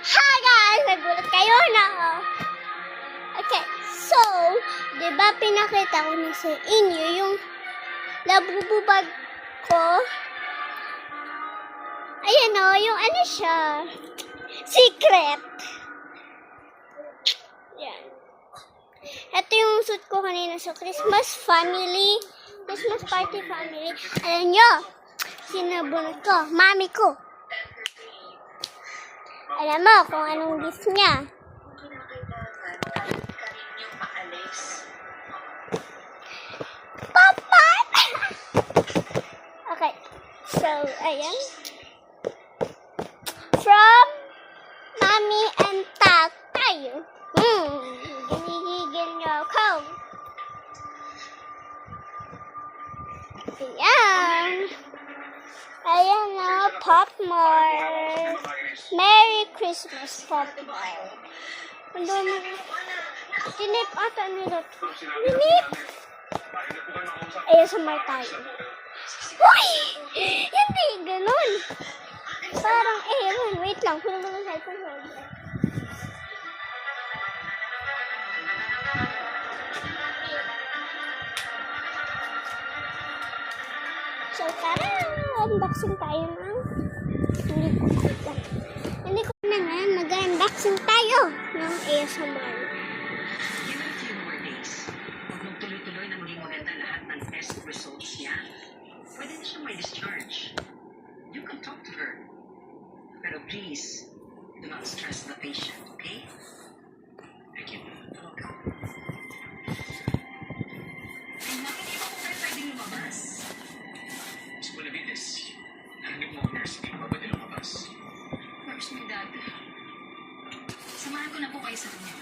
Hi guys! Nagulat kayo na Okay, so, di ba pinakita ko na sa inyo yung labububag ko? Ayan o, yung ano siya? Secret! Yan. Ito yung suit ko kanina sa Christmas party family. Alam nyo, sinabunod ko, mami ko. Alam mo kung anong gift niya. Papa! Okay, so, ayan. From Mommy and Tatay. Ginigigil niyo ako. Ayan. Ayan na, Popmore. Merry Christmas, Popmore. Tinip ata nila. Tinip! Ayan, sumay tayo. Uy! Hindi ganun. Parang, wait lang. Puno mo ng cellphone mo. So, tara! Unboxing tayo ng hindi ko na nga. Mag-unboxing tayo ng ASMR. In a few more days, pag magtuloy-tuloy na maging maganda lahat ng test results niya, pwede na siyang may discharge. You can talk to her. Pero please, do not stress the patient, okay? Thank you. Welcome. Ay, bakit di ba po kayo pwedeng lumabas? Mas Benavides, narinig mo ang nurse, hindi pa pwede lumabas. Where's my dad? Samahan ko na po kayo sa kanya.